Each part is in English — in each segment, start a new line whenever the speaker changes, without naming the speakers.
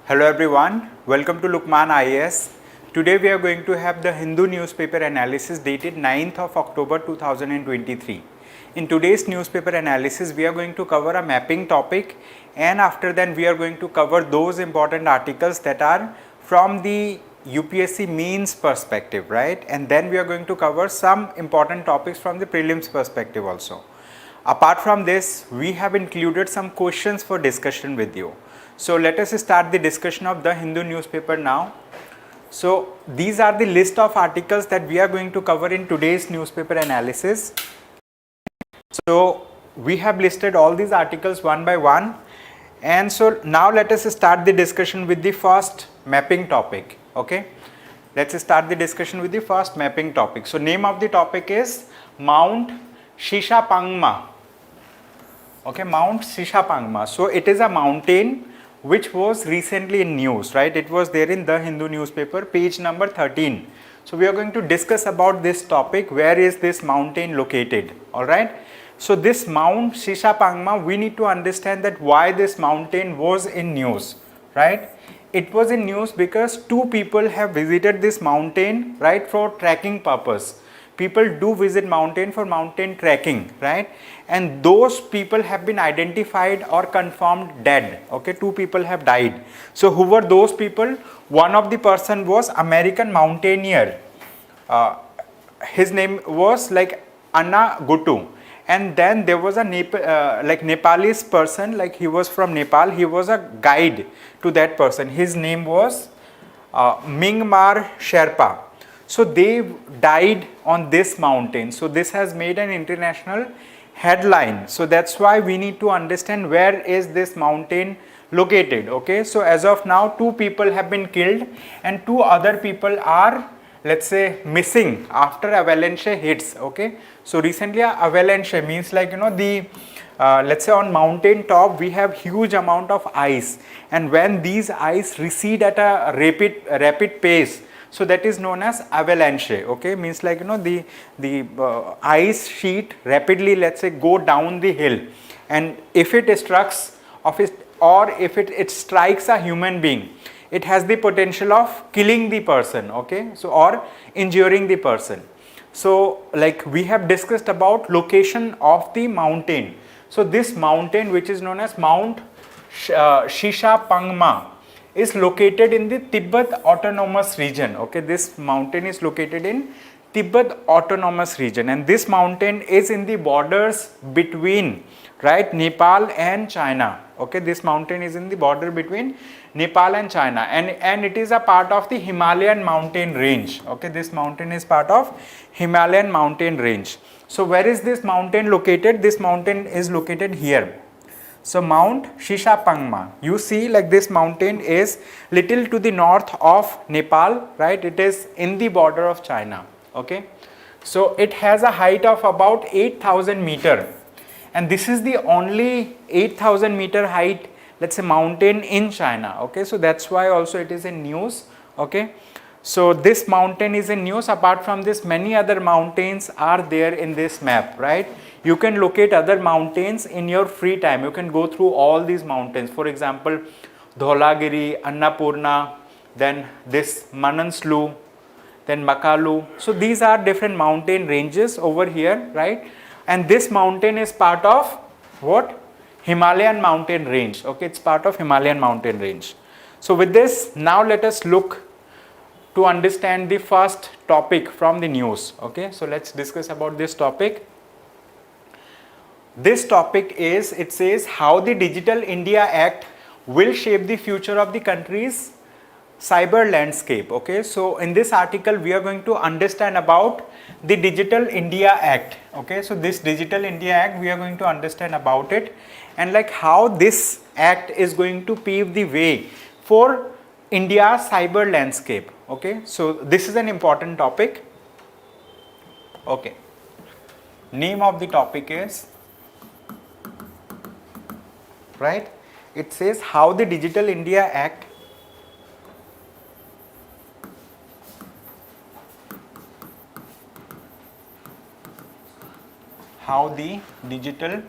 Hello everyone, welcome to Lukmaan IAS. Today we are going to have the Hindu newspaper analysis dated 9th of October 2023. In today's newspaper analysis we are going to cover a mapping topic, and after that we are going to cover those important articles that are from the UPSC mains perspective, right? And then we are going to cover some important topics from the prelims perspective also. Apart from this, we have included some questions for discussion with you. So let us start the discussion of the Hindu newspaper now. So these are the list of articles that we are going to cover in today's newspaper analysis. So we have listed all these articles one by one, and so now let us start the discussion with the first mapping topic. Okay, let's start the discussion with the first mapping topic. So name of the topic is Mount Shishapangma. Okay, Mount Shishapangma. So it is a mountain which was recently in news, right? It was there in the Hindu newspaper, page number 13. So we are going to discuss about this topic. Where is this mountain located? All right. So this Mount Shishapangma, we need to understand that why this mountain was in news, right? It was in news because two people have visited this mountain, right, for trekking purpose. People do visit mountain for mountain trekking, right? And those people have been identified or confirmed dead. Okay, two people have died. So who were those people? One of the person was American mountaineer. His name was like Anna Gutu. And then there was a Nepalese person, like he was from Nepal. He was a guide to that person. His name was Mingmar Sherpa. So they died on this mountain. So this has made an international headline. So that's why we need to understand where is this mountain located. Okay, so as of now, two people have been killed and two other people are, let's say, missing after avalanche hits. Okay, so recently avalanche means like, you know, the let's say on mountain top we have huge amount of ice, and when these ice recede at a rapid pace, so that is known as avalanche. Okay, means like, you know, the ice sheet rapidly, let's say, go down the hill, and if it strikes of it, or if it strikes a human being, it has the potential of killing the person. Okay, so or injuring the person. So like we have discussed about location of the mountain. So this mountain, which is known as Mount Shishapangma, is located in the Tibet Autonomous Region. Okay, this mountain is located in Tibet Autonomous Region, and this mountain is in the borders between, right, Nepal and China. Okay, this mountain is in the border between Nepal and China, and it is a part of the Himalayan mountain range. Okay, this mountain is part of Himalayan mountain range. So where is this mountain located? This mountain is located here. So Mount Shishapangma, you see, like this mountain is little to the north of Nepal, right? It is in the border of China. Okay, so it has a height of about 8,000 meter, and this is the only 8,000 meter height, let's say, mountain in China. Okay, so that's why also it is in news. Okay, so this mountain is in news. Apart from this, many other mountains are there in this map, right? You can locate other mountains in your free time. You can go through all these mountains. For example, Dholagiri, Annapurna, then this Mananslu, then Makalu. So these are different mountain ranges over here, right? And this mountain is part of what? Himalayan mountain range. Okay, it's part of Himalayan mountain range. So with this, now let us look to understand the first topic from the news. Okay, so let's discuss about this topic. This topic is, it says, how the Digital India Act will shape the future of the country's cyber landscape. Okay, so in this article we are going to understand about the Digital India Act. Okay, so this Digital India Act, we are going to understand about it, and like how this act is going to pave the way for India's cyber landscape. Okay, so this is an important topic. Okay, name of the topic is, right, it says how the Digital India Act how the Digital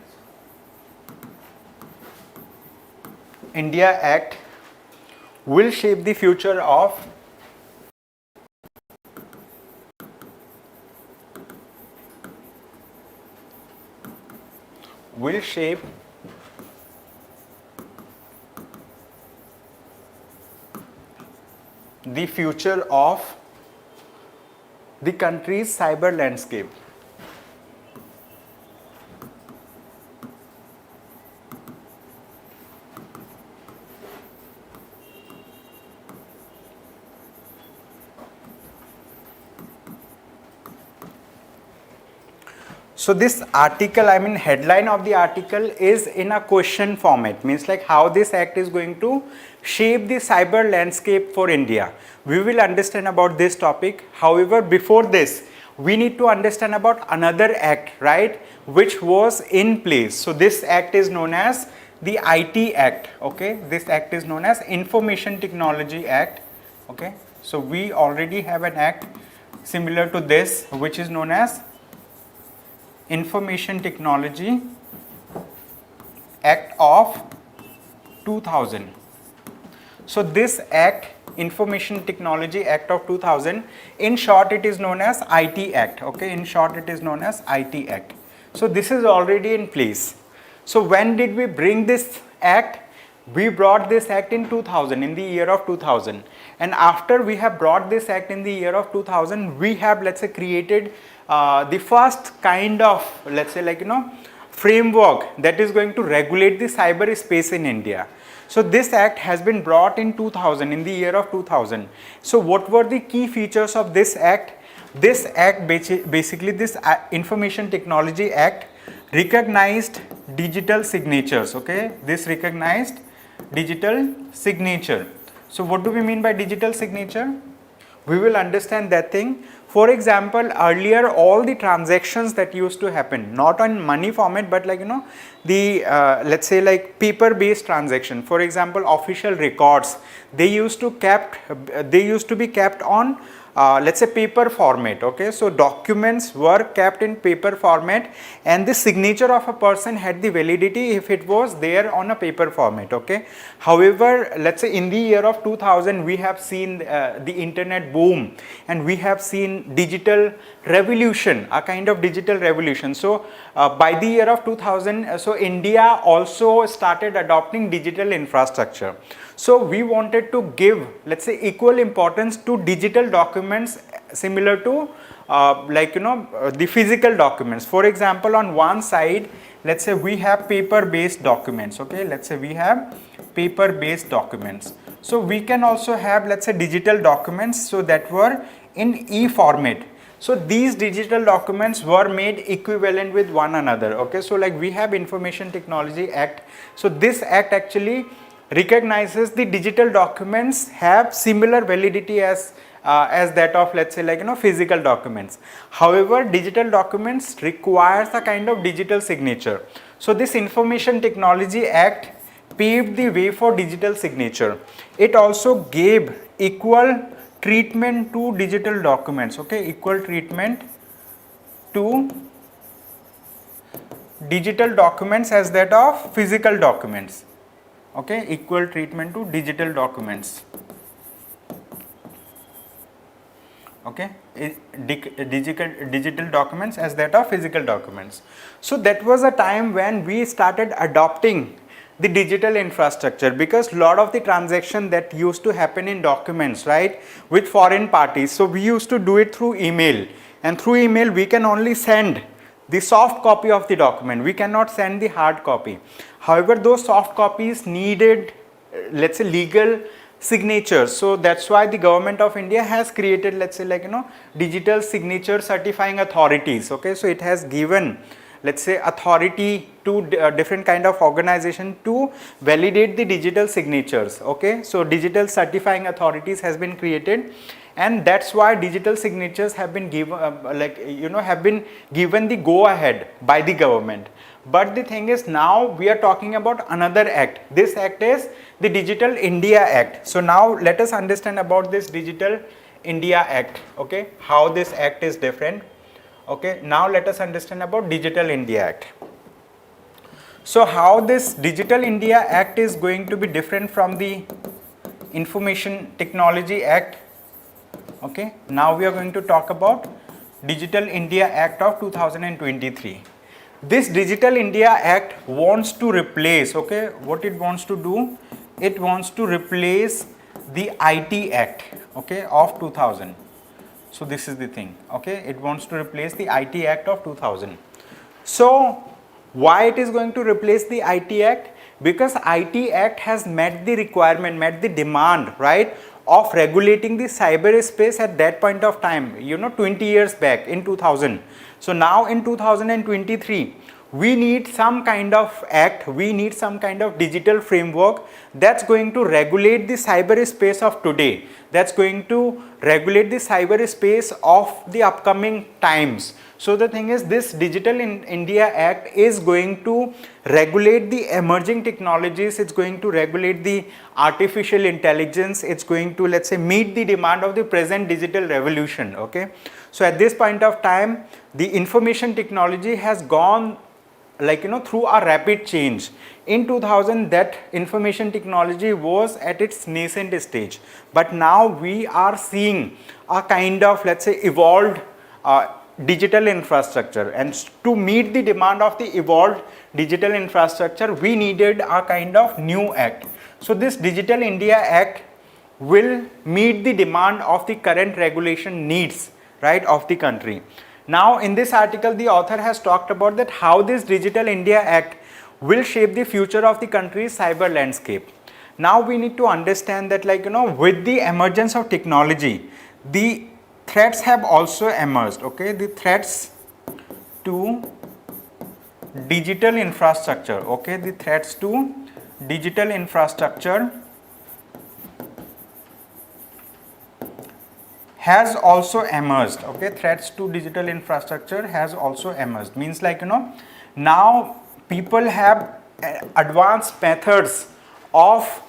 India Act will shape the future of will shape the future of the country's cyber landscape. So this article, I mean headline of the article is in a question format, means like how this act is going to shape the cyber landscape for India. We will understand about this topic. However, before this, we need to understand about another act, right, which was in place. So this act is known as the IT Act, okay. This act is known as Information Technology Act, okay. So we already have an act similar to this, which is known as Information Technology Act of 2000. So this act, Information Technology Act of 2000, in short it is known as IT Act, okay, in short it is known as IT Act. So this is already in place. So when did we bring this act? We brought this act in 2000, in the year of 2000, and after we have brought this act in the year of 2000, we have, let's say, created the first kind of, let's say, like, framework that is going to regulate the cyber space in India. So this act has been brought in 2000, in the year of 2000. So what were the key features of this act? This act, basically this Information Technology Act recognized digital signatures, okay. This recognized digital signature. So what do we mean by digital signature? We will understand that thing. For example, earlier all the transactions that used to happen, not on money format, but like, the let's say like paper based transaction. For example, official records, they used to be kept on let's say paper format, okay. So documents were kept in paper format, and the signature of a person had the validity if it was there on a paper format, okay. However, let's say in the year of 2000 we have seen the internet boom, and we have seen digital revolution, a kind of digital revolution. So by the year of 2000, so India also started adopting digital infrastructure. So we wanted to give, let's say, equal importance to digital documents similar to the physical documents. For example, on one side, let's say we have paper based documents, okay. Let's say we have paper based documents. So we can also have, let's say, digital documents, so that were in e-format. So these digital documents were made equivalent with one another, okay. So like we have Information Technology Act. So this act actually recognizes the digital documents have similar validity as that of, let's say, like, physical documents. However, digital documents requires a kind of digital signature. So this Information Technology Act paved the way for digital signature. It also gave equal treatment to digital documents, okay, equal treatment to digital documents as that of physical documents, okay, equal treatment to digital documents, okay, digital documents as that of physical documents. So that was a time when we started adopting the digital infrastructure, because lot of the transaction that used to happen in documents, right, with foreign parties, so we used to do it through email, and through email we can only send the soft copy of the document, we cannot send the hard copy. However, those soft copies needed, let's say, legal signatures. So that's why the government of India has created, let's say, like, digital signature certifying authorities, okay. So it has given, let's say, authority to different kind of organization to validate the digital signatures, okay. So digital certifying authorities has been created, and that's why digital signatures have been given have been given the go ahead by the government. But the thing is, now we are talking about another act. This act is the Digital India Act. So now let us understand about this Digital India Act, okay, how this act is different. Okay, now let us understand about Digital India Act. So how this Digital India Act is going to be different from the Information Technology Act. Okay, now we are going to talk about Digital India Act of 2023. This Digital India Act wants to replace, okay, what it wants to do, it wants to replace the IT Act, okay, of 2000. So this is the thing, okay, it wants to replace the IT Act of 2000. So why it is going to replace the IT Act? Because IT Act has met the requirement, met the demand, right, of regulating the cyberspace at that point of time, 20 years back in 2000. So now in 2023, we need some kind of act, we need some kind of digital framework that's going to regulate the cyberspace of today, that's going to regulate the cyberspace of the upcoming times. So the thing is, this Digital India Act is going to regulate the emerging technologies, it's going to regulate the artificial intelligence, it's going to, let's say, meet the demand of the present digital revolution, okay. So at this point of time, the information technology has gone through a rapid change. In 2000, that information technology was at its nascent stage, but now we are seeing a kind of, let's say, evolved digital infrastructure, and to meet the demand of the evolved digital infrastructure, we needed a kind of new act. So this Digital India Act will meet the demand of the current regulation needs, right, of the country. Now in this article, the author has talked about that how this Digital India Act will shape the future of the country's cyber landscape. Now we need to understand that, with the emergence of technology, the threats have also emerged, okay, the threats to digital infrastructure, okay, the threats to digital infrastructure has also emerged, okay, threats to digital infrastructure has also emerged, means now people have advanced methods of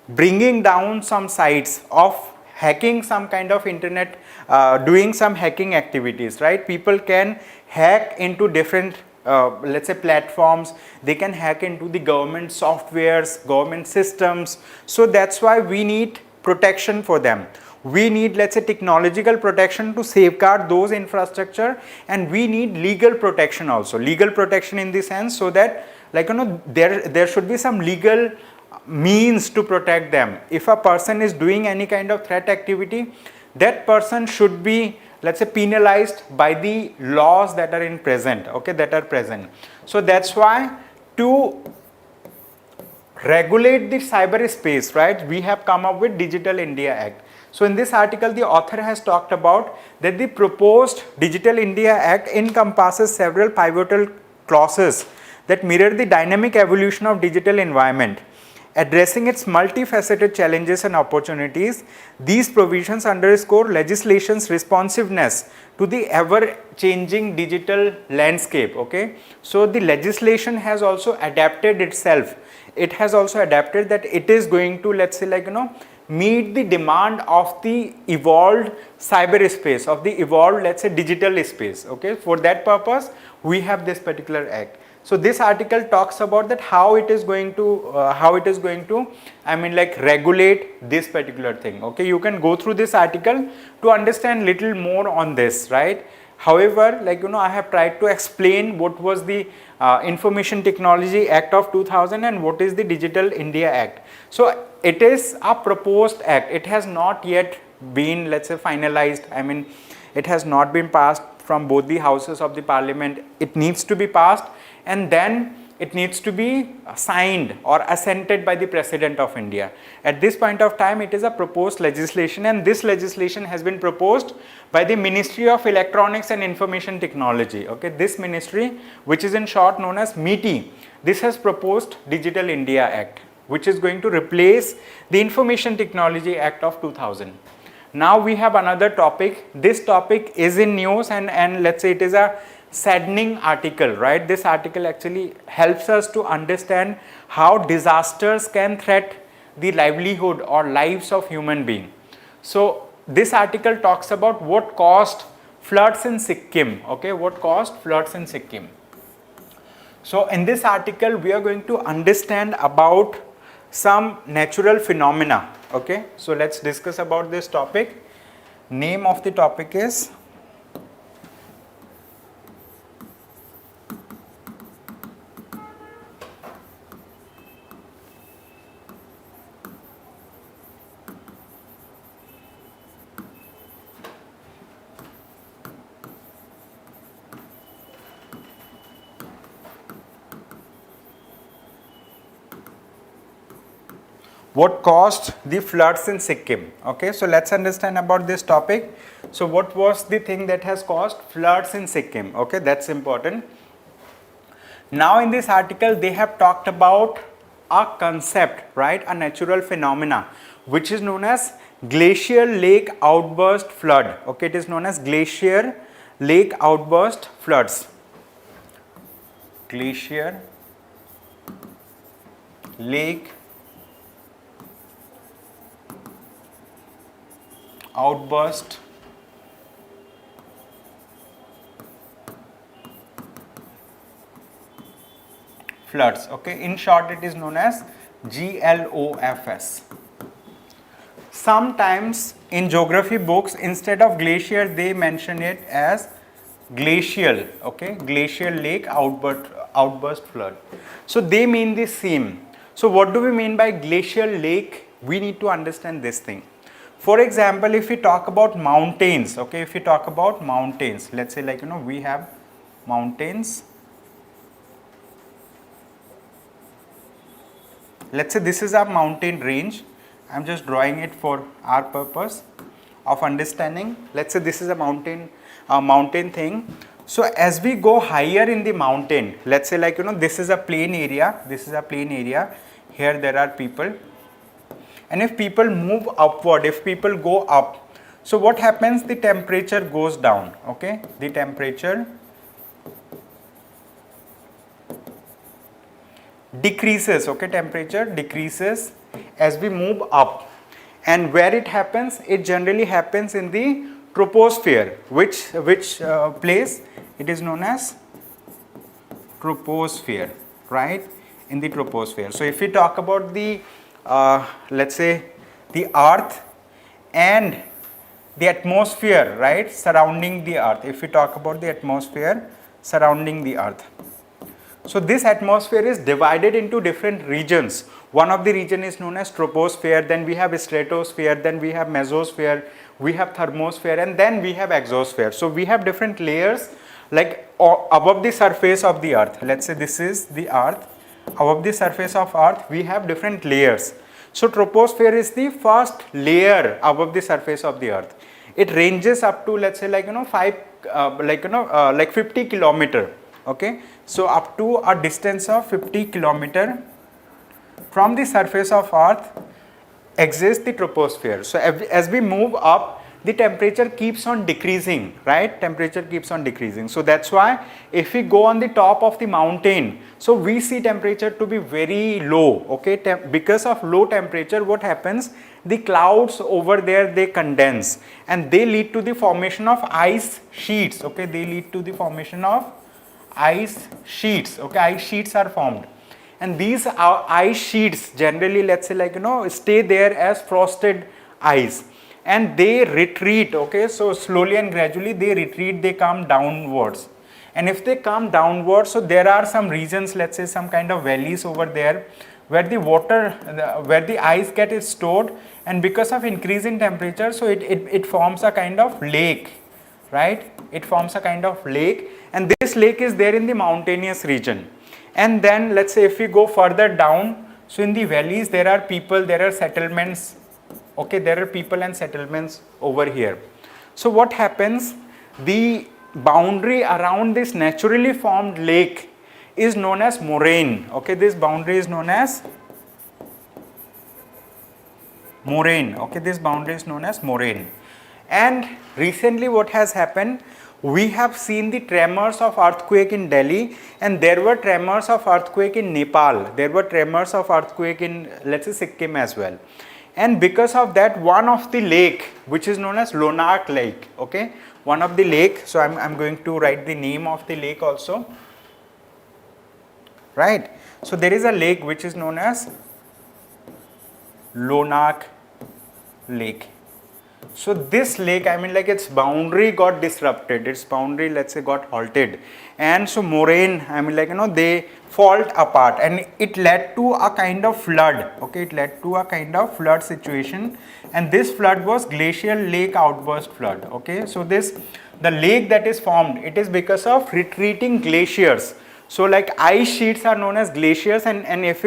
bringing down some sites, of hacking some kind of internet, doing some hacking activities, right. People can hack into different let's say platforms, they can hack into the government softwares, government systems. So that's why we need protection for them. We need, let's say, technological protection to safeguard those infrastructure, and we need legal protection also, legal protection in the sense so that there should be some legal means to protect them. If a person is doing any kind of threat activity, that person should be, let's say, penalized by the laws that are in present, okay, that are present. So that's why to regulate the cyberspace, right, we have come up with Digital India Act. So in this article, the author has talked about that the proposed Digital India Act encompasses several pivotal clauses that mirror the dynamic evolution of digital environment. Addressing its multifaceted challenges and opportunities, these provisions underscore legislation's responsiveness to the ever-changing digital landscape, okay. So the legislation has also adapted itself. It has also adapted that it is going to, let's say, meet the demand of the evolved cyberspace, of the evolved, let's say, digital space, okay. For that purpose, we have this particular act. So this article talks about that how it is going to, regulate this particular thing, okay. You can go through this article to understand little more on this, right. However, I have tried to explain what was the Information Technology Act of 2000 and what is the Digital India Act. So it is a proposed act. It has not yet been, let's say, finalized. It has not been passed from both the houses of the parliament. It needs to be passed, and then it needs to be signed or assented by the President of India. At this point of time, it is a proposed legislation, and this legislation has been proposed by the Ministry of Electronics and Information Technology. Okay, this ministry, which is in short known as MeitY, this has proposed Digital India Act, which is going to replace the Information Technology Act of 2000. Now we have another topic. This topic is in news, and let's say it is a saddening article, right? This article actually helps us to understand how disasters can threaten the livelihood or lives of human beings. So this article talks about what caused floods in Sikkim. Okay, what caused floods in Sikkim. So in this article, we are going to understand about some natural phenomena Okay, so let's discuss about this topic. Name of the topic is what caused the floods in Sikkim. Okay, so let's understand about this topic. So what was the thing that has caused floods in Sikkim? Okay, that's important. Now in this article they have talked about a concept, right, a natural phenomena which is known as glacial lake outburst flood. Okay, it is known as glacier lake outburst floods. Glacier lake outburst floods. Okay, in short it is known as GLOFS. Sometimes in geography books instead of glacier they mention it as glacial. Okay, glacial lake outburst flood. So they mean the same. So what do we mean by glacial lake? We need to understand this thing. For example, if we talk about mountains, okay, if we talk about mountains, let's say like, we have mountains. Let's say this is a mountain range. I'm just drawing it for our purpose of understanding. Let's say this is a mountain thing. So as we go higher in the mountain, let's say like, this is a plain area. This is a plain area. Here there are people. And if people move upward, if people go up, so what happens? The temperature goes down. Okay, the temperature decreases. Okay, temperature decreases as we move up. And where it happens? It generally happens in the troposphere. Which place? It is known as troposphere, right? In the troposphere. So if we talk about the let's say the earth and the atmosphere, right, surrounding the earth. If we talk about the atmosphere surrounding the earth, so this atmosphere is divided into different regions. One of the region is known as troposphere, then we have stratosphere, then we have mesosphere, we have thermosphere, and then we have exosphere. So we have different layers like above the surface of the earth. Let's say this is the earth. Above the surface of earth we have different layers. So troposphere is the first layer above the surface of the earth. It ranges up to, let's say like, 50 kilometer. Okay, so up to a distance of 50 kilometer from the surface of earth exists the troposphere. So as we move up, the temperature keeps on decreasing, right? Temperature keeps on decreasing. So that's why if we go on the top of the mountain, so we see temperature to be very low. Okay, because of low temperature, what happens? The clouds over there, they condense and they lead to the formation of ice sheets. Okay, they lead to the formation of ice sheets. Okay, ice sheets are formed, and these ice sheets generally, let's say like, stay there as frosted ice. And they retreat. Okay, so slowly and gradually they retreat, they come downwards. And if they come downwards, so there are some regions, let's say some kind of valleys over there where the water, where the ice gets stored, and because of increase in temperature, so it forms a kind of lake, right? It forms a kind of lake, and this lake is there in the mountainous region. And then let's say if we go further down, so in the valleys there are people, there are settlements. Okay, there are people and settlements over here. So what happens? The boundary around this naturally formed lake is known as moraine. Okay, this boundary is known as moraine. Okay, this boundary is known as moraine. And recently what has happened? We have seen the tremors of earthquake in Delhi, and there were tremors of earthquake in Nepal. There were tremors of earthquake in, let's say, Sikkim as well. And because of that, one of the lake, which is known as Lonak Lake, okay, one of the lake, so I'm going to write the name of the lake also, right? So there is a lake which is known as Lonak lake. So this lake, I mean like its boundary got disrupted, its boundary let's say got halted, and so moraine, I mean like they fault apart, and it led to a kind of flood. Okay, it led to a kind of flood situation, and this flood was glacial lake outburst flood. Okay, so the lake that is formed, it is because of retreating glaciers. So like ice sheets are known as glaciers, and if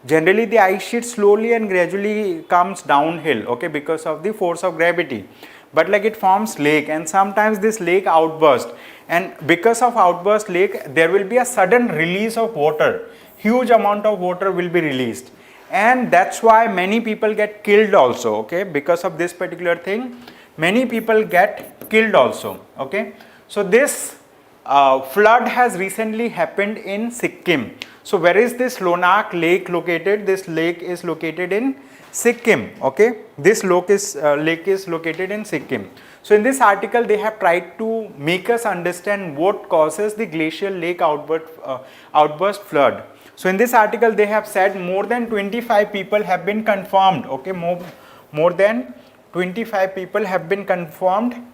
generally the ice sheet slowly and gradually comes downhill, okay, because of the force of gravity, but like it forms lake, and sometimes this lake outburst, and because of outburst lake there will be a sudden release of water, huge amount of water will be released, and that's why many people get killed also. Okay, because of this particular thing many people get killed also. Okay, so this flood has recently happened in Sikkim. So where is this Lonak lake located? This lake is located in Sikkim. Okay, this lake is located in Sikkim. So in this article they have tried to make us understand what causes the glacial lake outburst flood. So in this article they have said more than 25 people have been confirmed. Okay, more than 25 people have been confirmed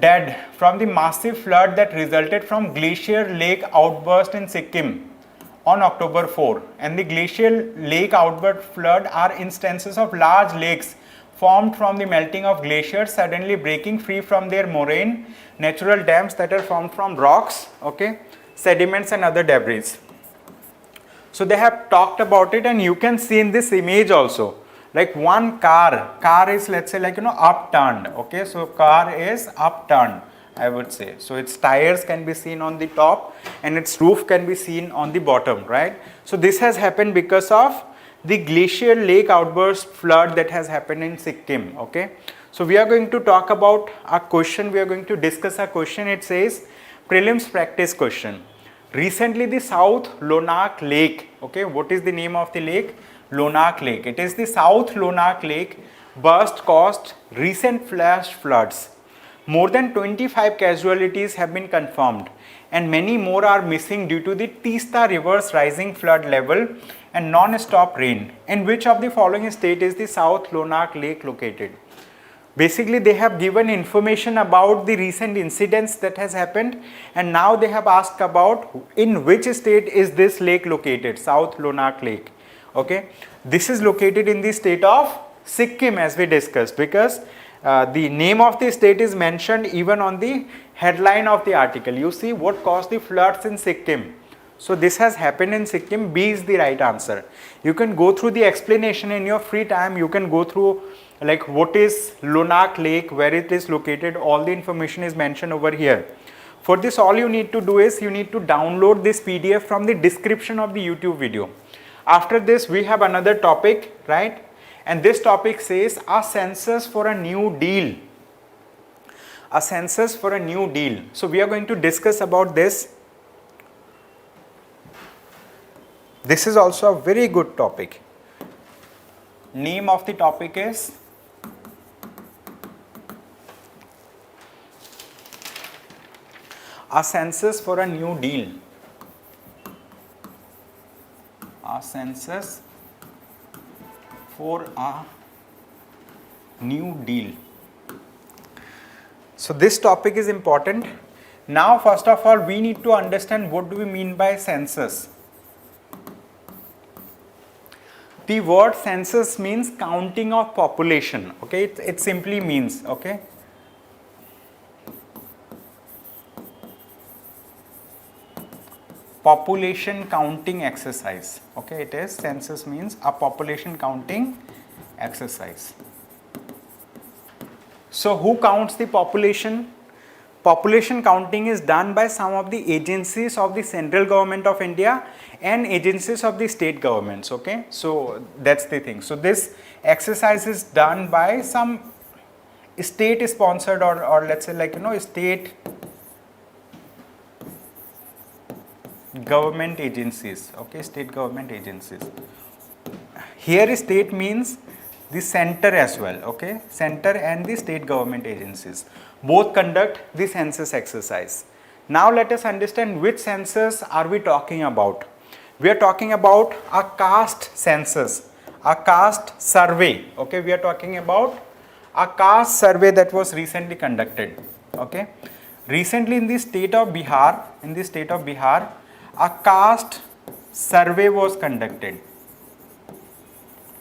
dead from the massive flood that resulted from glacier lake outburst in Sikkim on October 4. And the glacial lake outburst flood are instances of large lakes formed from the melting of glaciers suddenly breaking free from their moraine, natural dams that are formed from rocks, okay, sediments and other debris. So they have talked about it, and you can see in this image also, like one car is let's say like upturned. Okay, so car is upturned, I would say. So its tires can be seen on the top and its roof can be seen on the bottom, right? So this has happened because of the glacial lake outburst flood that has happened in Sikkim. Okay, so we are going to talk about a question, we are going to discuss a question. It says prelims practice question. Recently the South Lonak Lake, okay, what is the name of the lake? Lonak Lake. It is the South Lonak Lake burst caused recent flash floods. More than 25 casualties have been confirmed, and many more are missing due to the Teesta River's rising flood level and non-stop rain. In which of the following state is the South Lonak Lake located? Basically they have given information about the recent incidents that has happened, and now they have asked about in which state is this lake located, South Lonak Lake. Okay, this is located in the state of Sikkim, as we discussed, because the name of the state is mentioned even on the headline of the article. You see what caused the floods in Sikkim. So this has happened in Sikkim. B is the right answer. You can go through the explanation in your free time. You can go through like what is Lonak Lake, where it is located. All the information is mentioned over here. For this, all you need to do is you need to download this PDF from the description of the YouTube video. After this, we have another topic, right? And this topic says a census for a new deal. A census for a new deal. So we are going to discuss about this. This is also a very good topic. Name of the topic is a census for a new deal. A census for a new deal. So this topic is important. Now first of all we need to understand what do we mean by census. The word census means counting of population. Okay, it simply means, okay, population counting exercise. Okay, it is, census means a population counting exercise. So who counts the population? Population counting is done by some of the agencies of the central government of India and agencies of the state governments. Okay, so that's the thing. So this exercise is done by some state sponsored or let's say like state government agencies. Okay, state government agencies. Here state means the center as well. Okay, center and the state government agencies both conduct the census exercise. Now let us understand which census are we talking about. We are talking about a caste census. a caste survey. Okay, we are talking about a caste survey that was recently conducted. Okay, recently in the state of Bihar, a caste survey was conducted.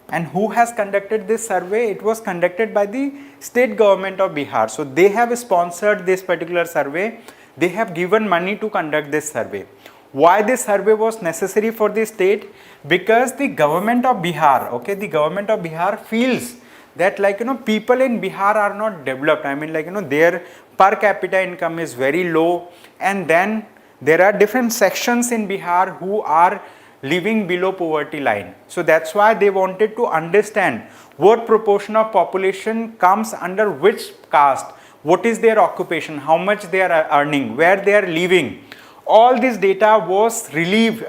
And who has conducted this survey? It was conducted by the state government of Bihar. So they have sponsored this particular survey. They have given money to conduct this survey. Why this survey was necessary for the state? Because the government of Bihar, okay, the government of Bihar feels that, like, people in Bihar are not developed. I mean, like, their per capita income is very low, and then there are different sections in Bihar who are living below poverty line. So that's why they wanted to understand what proportion of population comes under which caste, what is their occupation, how much they are earning, where they are living. All this data was received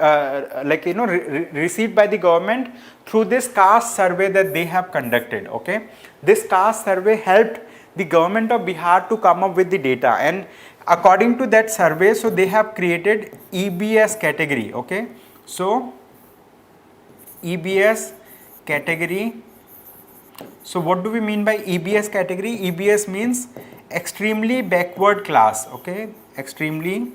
by the government through this caste survey that they have conducted. Okay, this caste survey helped the government of Bihar to come up with the data, and according to that survey, so they have created EBS category. Okay, so EBS category. So what do we mean by EBS category? EBS means extremely backward class. Okay, extremely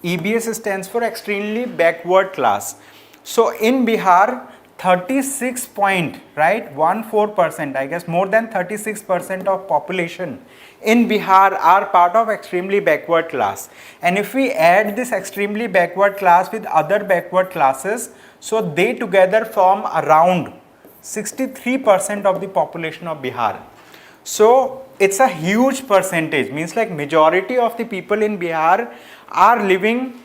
EBS stands for extremely backward class. So in Bihar, 14%, I guess more than 36% of population in Bihar are part of extremely backward class. And if we add this extremely backward class with other backward classes, so they together form around 63% of the population of Bihar. So it's a huge percentage, means like majority of the people in Bihar are living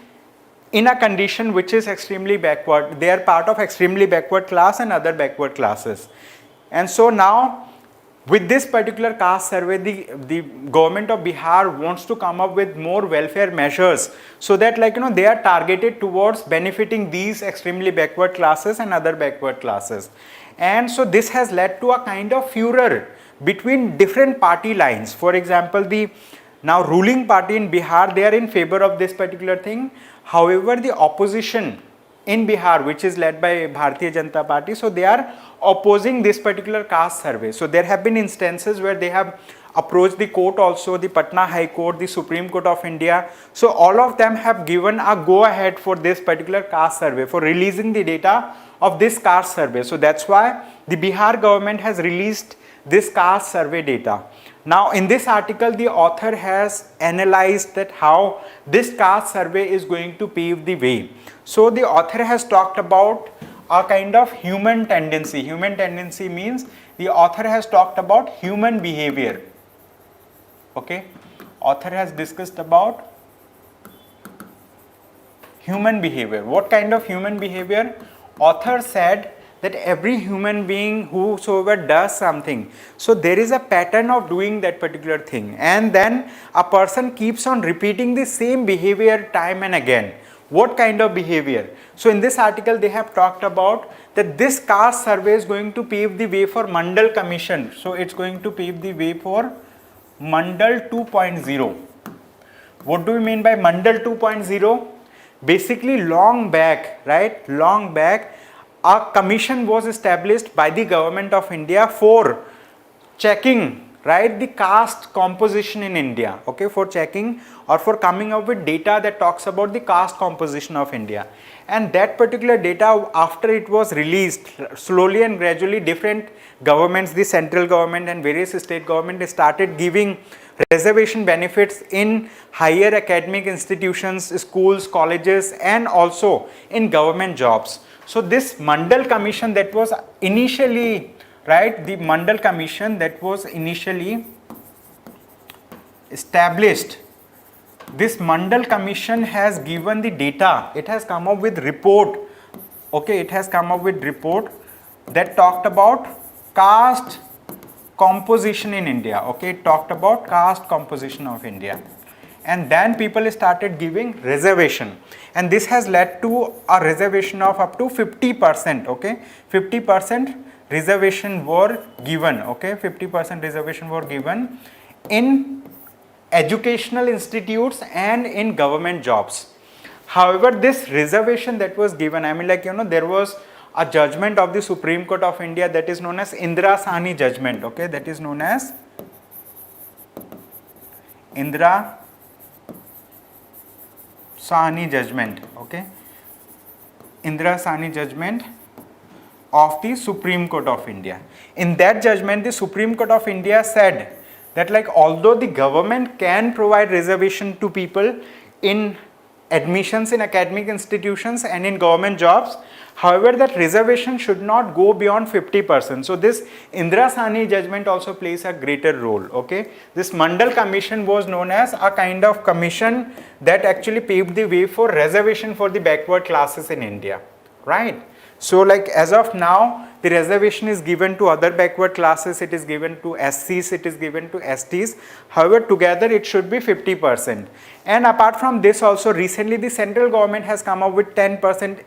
in a condition which is extremely backward. They are part of extremely backward class and other backward classes. And so now with this particular caste survey, the government of Bihar wants to come up with more welfare measures so that, like, they are targeted towards benefiting these extremely backward classes and other backward classes. And so this has led to a kind of furor between different party lines. For example, the now ruling party in Bihar, they are in favor of this particular thing. However, the opposition in Bihar, which is led by Bharatiya Janata Party, so they are opposing this particular caste survey. So there have been instances where they have approached the court also, the Patna High Court, the Supreme Court of India. So all of them have given a go ahead for this particular caste survey, for releasing the data of this caste survey. So that's why the Bihar government has released this caste survey data. Now in this article, the author has analyzed that how this caste survey is going to pave the way. So the author has talked about a kind of human tendency. Human tendency means the author has talked about human behavior. Okay, author has discussed about human behavior. What kind of human behavior? Author said that every human being whosoever does something, so there is a pattern of doing that particular thing, and then a person keeps on repeating the same behavior time and again. What kind of behavior? So in this article they have talked about that this caste survey is going to pave the way for Mandal Commission. So it's going to pave the way for Mandal 2.0. What do we mean by Mandal 2.0? Basically long back, right? Long back, a commission was established by the government of India for checking, right, the caste composition in India, okay, for checking or for coming up with data that talks about the caste composition of India. And that particular data, after it was released, slowly and gradually different governments, the central government and various state government started giving reservation benefits in higher academic institutions, schools, colleges, and also in government jobs. So this Mandal Commission that was initially, right, the Mandal Commission that was initially established, this Mandal Commission has given the data. It has come up with report, okay, it has come up with report that talked about caste composition in India, okay, it talked about caste composition of India. And then people started giving reservation, and this has led to a reservation of up to 50%, okay, 50% reservation were given, okay, 50% reservation were given in educational institutes and in government jobs. However, this reservation that was given, I mean, like, you know, there was a judgment of the Supreme Court of India that is known as Indira Sahni judgment, okay, that is known as Indira Sahni judgment, okay, Indira Sahni judgment of the Supreme Court of India. In that judgment, the Supreme Court of India said that, like, although the government can provide reservation to people in admissions in academic institutions and in government jobs, however, that reservation should not go beyond 50%. So this Indira Sahni judgment also plays a greater role, okay. This Mandal Commission was known as a kind of commission that actually paved the way for reservation for the backward classes in India, right. So, like, as of now, the reservation is given to other backward classes, it is given to SCs, it is given to STs. However, together it should be 50%. And apart from this also, recently the central government has come up with 10%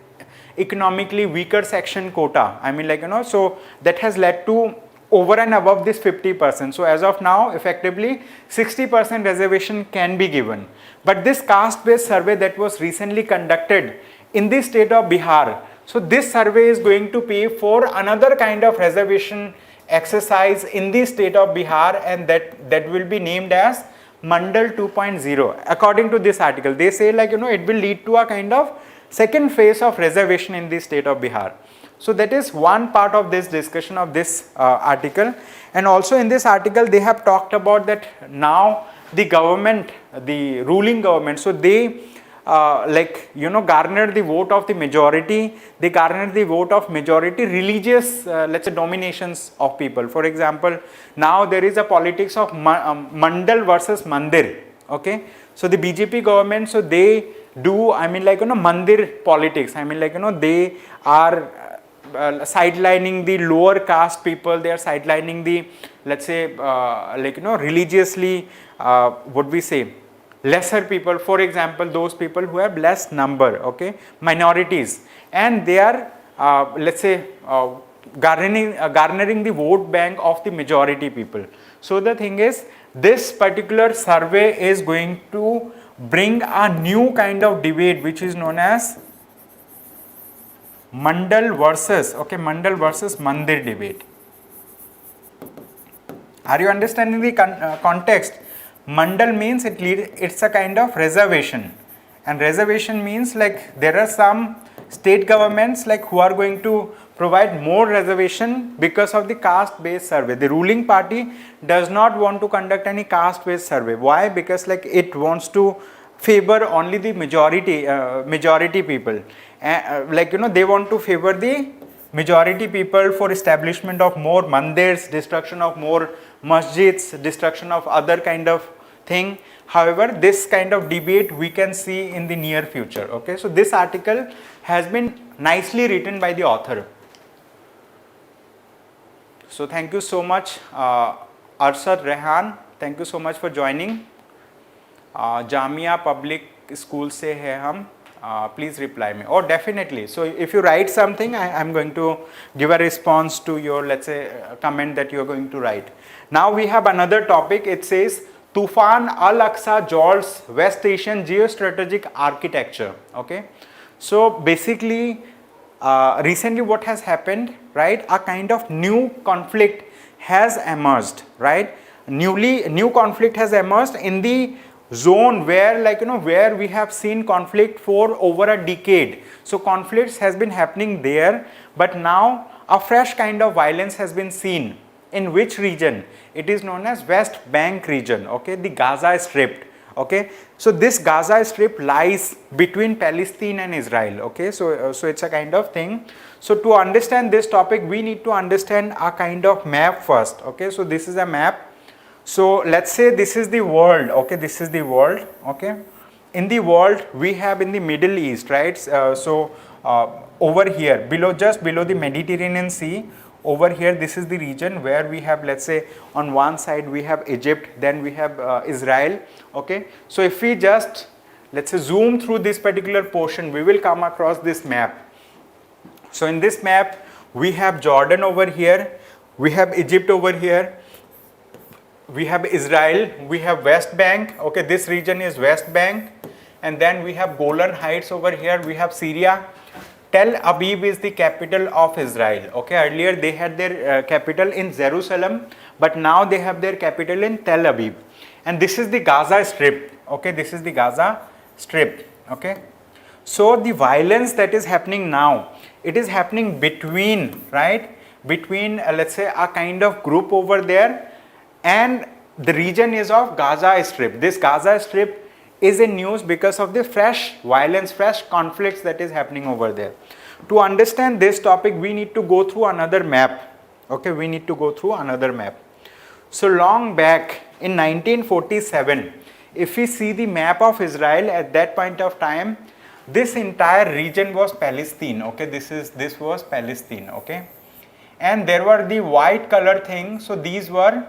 economically weaker section quota. I mean, like, you know, so that has led to over and above this 50%. So as of now, effectively 60% reservation can be given. But this caste based survey that was recently conducted in the state of Bihar, so this survey is going to pay for another kind of reservation exercise in the state of Bihar, and that will be named as Mandal 2.0. According to this article, they say, like, you know, it will lead to a kind of second phase of reservation in the state of Bihar. So that is one part of this discussion of this article. And also in this article, they have talked about that now the government, the ruling government, so they like, you know, garner the vote of the majority, they garner the vote of majority religious, let's say, dominations of people. For example, now there is a politics of Mandal versus Mandir, okay. So the BJP government, so they do, I mean, like, you know, Mandir politics, I mean, like, you know, they are sidelining the lower caste people, they are sidelining the, let's say, like, you know, religiously, what we say, lesser people, for example, those people who have less number, okay, minorities, and they are, let's say, garnering the vote bank of the majority people. So the thing is, this particular survey is going to bring a new kind of debate which is known as Mandal versus, okay, Mandal versus Mandir debate. Are you understanding the context? Mandal means it's a kind of reservation, and reservation means, like, there are some state governments, like, who are going to provide more reservation because of the caste based survey. The ruling party does not want to conduct any caste based survey. Why? Because, like, it wants to favor only the majority people, like, you know, they want to favor the majority people for establishment of more mandirs, destruction of more masjids, destruction of other kind of thing. However, this kind of debate we can see in the near future, okay. So this article has been nicely written by the author. So thank you so much, Arshad Rehan, thank you so much for joining. Jamia Public School se hai hum, please reply me. Oh, definitely. So if you write something, I am going to give a response to your, let's say, comment that you are going to write. Now we have another topic. It says Tufan Al-Aqsa jolts West Asian geostrategic architecture, okay. So basically, recently what has happened, right, a kind of new conflict has emerged, right. New conflict has emerged in the zone where, like, you know, where we have seen conflict for over a decade. So conflicts has been happening there, but now a fresh kind of violence has been seen. In which region? It is known as West Bank region, okay, the Gaza Strip, okay. So this Gaza Strip lies between Palestine and Israel, okay. So it's a kind of thing. So to understand this topic, we need to understand a kind of map first, okay. So this is a map. So let's say this is the world, okay, this is the world, okay. In the world, we have in the Middle East, right, over here, just below the Mediterranean Sea, over here, this is the region where we have, let's say, on one side we have Egypt, then we have Israel, okay. So if we just, let's say, zoom through this particular portion, we will come across this map. So in this map, we have Jordan over here, we have Egypt over here, we have Israel, we have West Bank, okay, this region is West Bank, and then we have Golan Heights over here, we have Syria. Tel Aviv is the capital of Israel. Okay, earlier they had their capital in Jerusalem, but now they have their capital in Tel Aviv. And this is the Gaza Strip. Okay, this is the Gaza Strip. Okay, so the violence that is happening now, it is happening between, right, between let's say a kind of group over there, and the region is of Gaza Strip. This Gaza Strip is in news because of the fresh violence, fresh conflicts that is happening over there. To understand this topic, we need to go through another map. Okay, we need to go through another map. So long back in 1947, if we see the map of Israel at that point of time, this entire region was Palestine. Okay, this was Palestine. Okay, and there were the white color thing. So these were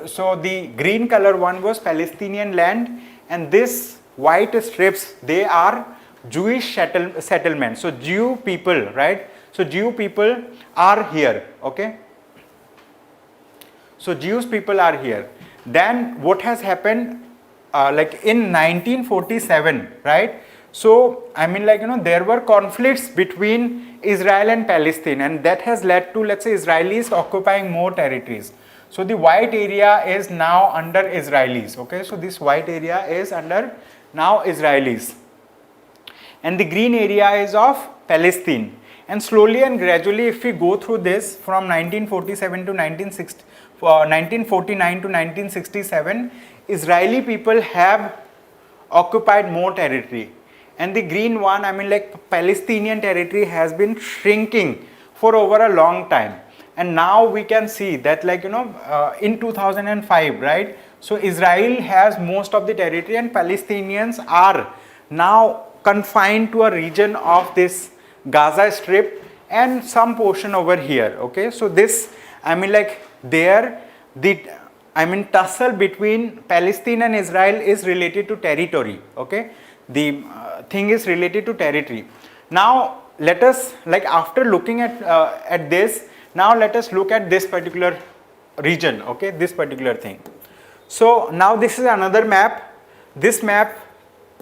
so the green color one was Palestinian land, and this white strips, they are Jewish settlements. So Jew people, right? So Jew people are here. Okay, so Jewish people are here. Then what has happened, like in 1947, right? So I mean, like, you know, there were conflicts between Israel and Palestine, and that has led to, let's say, Israelis occupying more territories. So the white area is now under Israelis. Okay, so this white area is under now Israelis, and the green area is of Palestine. And slowly and gradually, if we go through this from 1947 to 1949 to 1967, Israeli people have occupied more territory, and the green one, I mean, like, Palestinian territory has been shrinking for over a long time. And now we can see that, like, you know, in 2005, right? So Israel has most of the territory, and Palestinians are now confined to a region of this Gaza Strip and some portion over here. Okay, so this, I mean, like, there the, I mean, tussle between Palestine and Israel is related to territory. Okay, the thing is related to territory. Now let us, like, after looking at this, now let us look at this particular region. Okay, this particular thing. So now this is another map. This map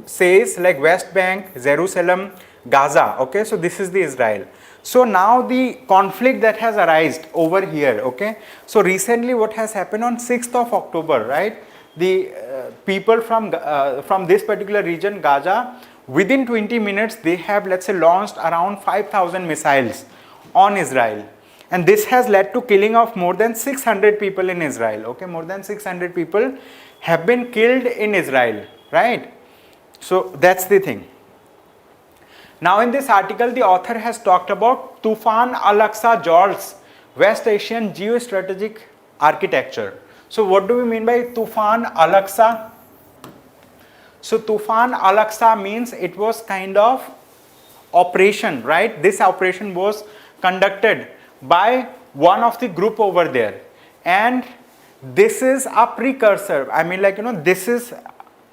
says like West Bank, Jerusalem, Gaza. Okay, so this is the Israel. So now the conflict that has arisen over here. Okay, so recently what has happened on 6th of October, right? The people from this particular region, Gaza, within 20 minutes they have, let's say, launched around 5,000 missiles on Israel. And this has led to killing of more than 600 people in Israel. Okay, more than 600 people have been killed in Israel, right? So that's the thing. Now in this article, the author has talked about Tufan Al-Aqsa Jord's West Asian Geostrategic Architecture. So what do we mean by Tufan Al-Aqsa? So Tufan Al-Aqsa means it was kind of operation, right? This operation was conducted by one of the group over there, and this is a precursor. I mean, like, you know, this is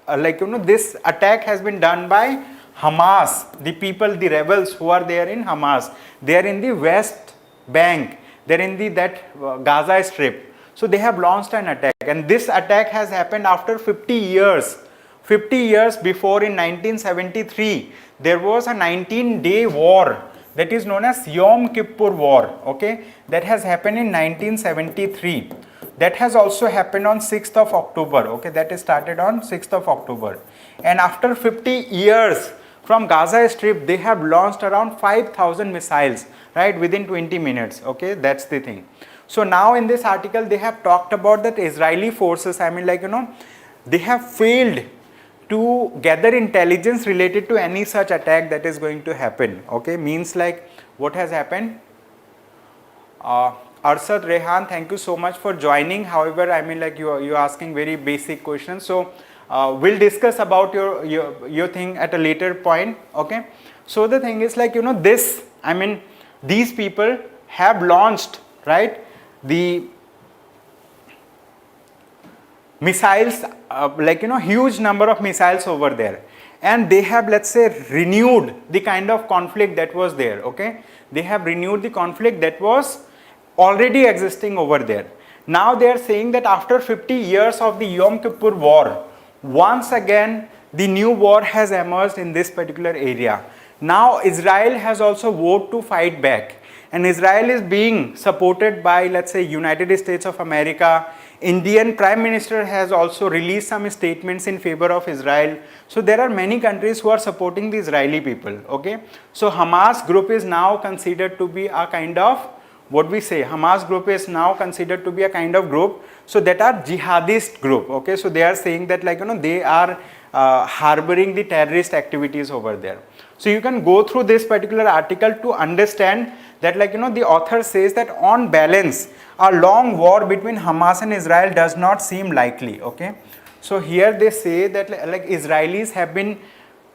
like, you know, this attack has been done by Hamas, the people, the rebels who are there in Hamas. They are in the West Bank, they are in the Gaza Strip. So they have launched an attack, and this attack has happened after 50 years. 50 years before, in 1973, there was a 19-day war that is known as Yom Kippur War. Okay, that has happened in 1973. That has also happened on 6th of October. Okay, that is started on 6th of October. And after 50 years from Gaza Strip, they have launched around 5,000 missiles, right, within 20 minutes. Okay, that's the thing. So now in this article, they have talked about that Israeli forces, I mean, like, you know, they have failed to gather intelligence related to any such attack that is going to happen. Okay, means like what has happened. Arshad Rehan, thank you so much for joining. However, I mean, like, you're asking very basic questions. So we'll discuss about your thing at a later point. Okay, so the thing is, like, you know, this, I mean, these people have launched, right, the missiles, like, you know, huge number of missiles over there, and they have, let's say, renewed the kind of conflict that was there. Okay, they have renewed the conflict that was already existing over there. Now they are saying that after 50 years of the Yom Kippur War, once again the new war has emerged in this particular area. Now Israel has also vowed to fight back, and Israel is being supported by, let's say, United States of America. Indian Prime Minister has also released some statements in favor of Israel. So there are many countries who are supporting the Israeli people. Okay, so Hamas group is now considered to be a kind of, what we say, Hamas group is now considered to be a kind of group, so that are jihadist group. Okay, so they are saying that, like, they are harboring the terrorist activities over there. So you can go through this particular article to understand that, like, the author says that on balance a long war between Hamas and Israel does not seem likely. Okay, so here they say that, like, Israelis have been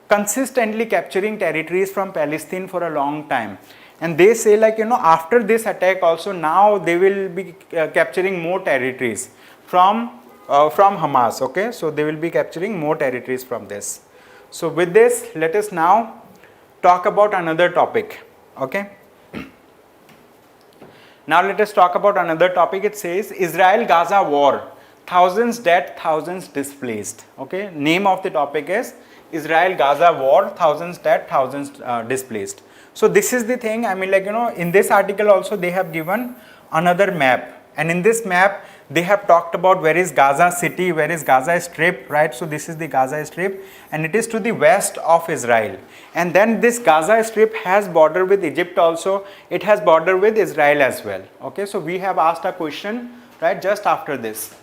consistently capturing territories from Palestine for a long time, and they say, like, after this attack also now they will be capturing more territories from Hamas. Okay, so they will be capturing more territories from this. So with this, let us now talk about another topic. Okay, now let us talk about another topic. It says Israel-Gaza war, thousands dead, thousands displaced. Okay, name of the topic is Israel-Gaza war, thousands dead, thousands displaced. So this is the thing, I mean, like, in this article also they have given another map, and in this map they have talked about where is Gaza city, where is Gaza Strip, right? So this is the Gaza Strip, and it is to the west of Israel. And then this Gaza Strip has border with Egypt also, it has border with Israel as well. Okay, so we have asked a question, right, just after this.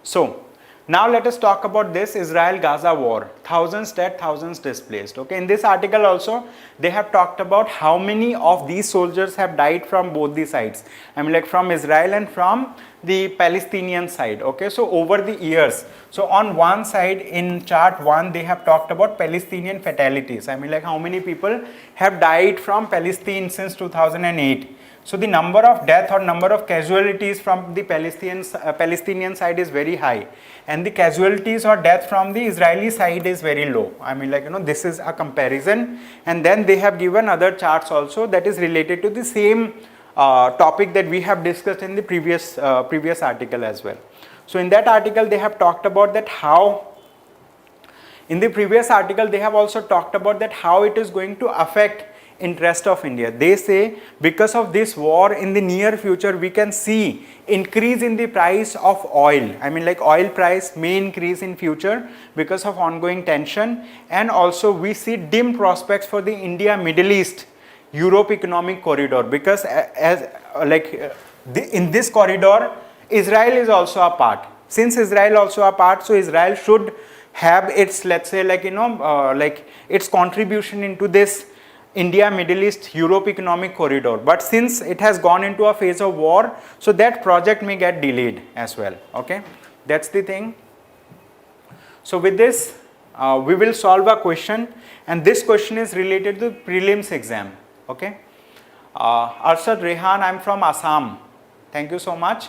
So now let us talk about this Israel-Gaza war, thousands dead, thousands displaced. Okay, in this article also they have talked about how many of these soldiers have died from both the sides. I mean, like, from Israel and from the Palestinian side. Okay, so over the years, so on one side in chart 1 they have talked about Palestinian fatalities. I mean, like, how many people have died from Palestine since 2008. So the number of death or number of casualties from the Palestinian side is very high, and the casualties or death from the Israeli side is very low. I mean, like, this is a comparison. And then they have given other charts also that is related to the same topic that we have discussed in the previous article as well. So in that article they have talked about that how, in the previous article they have also talked about that how it is going to affect interest of India. They say because of this war in the near future we can see increase in the price of oil. I mean, like, oil price may increase in future because of ongoing tension, and also we see dim prospects for the India Middle East Europe economic corridor, because in this corridor Israel is also a part. Since Israel also a part, so Israel should have its, let's say, like, its contribution into this India, Middle East, Europe economic corridor. But since it has gone into a phase of war, so that project may get delayed as well. Okay, that's the thing. So with this, we will solve a question, and this question is related to prelims exam. Okay, Arshad Rehan, I am from Assam. Thank you so much.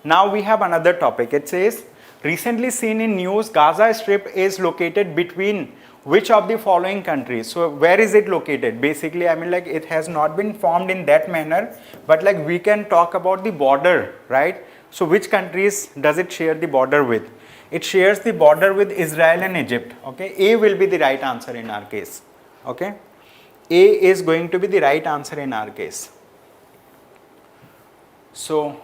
Now we have another topic. It says, recently seen in news, Gaza Strip is located between which of the following countries? So where is it located? Basically, I mean, like, it has not been formed in that manner, but, like, we can talk about the border, right? So which countries does it share the border with? It shares the border with Israel and Egypt. Okay, A will be the right answer in our case. Okay, A is going to be the right answer in our case. So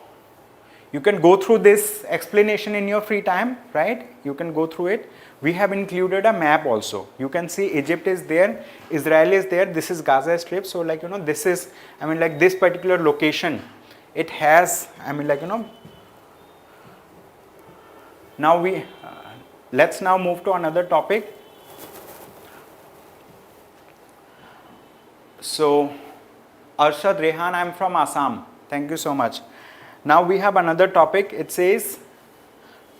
you can go through this explanation in your free time, right? You can go through it. We have included a map also. You can see Egypt is there, Israel is there, this is Gaza Strip. So, like, this is, I mean, like, this particular location, it has, I mean, like, now we, let's now move to another topic. So, Arshad Rehan, I am from Assam. Thank you so much. Now we have another topic. It says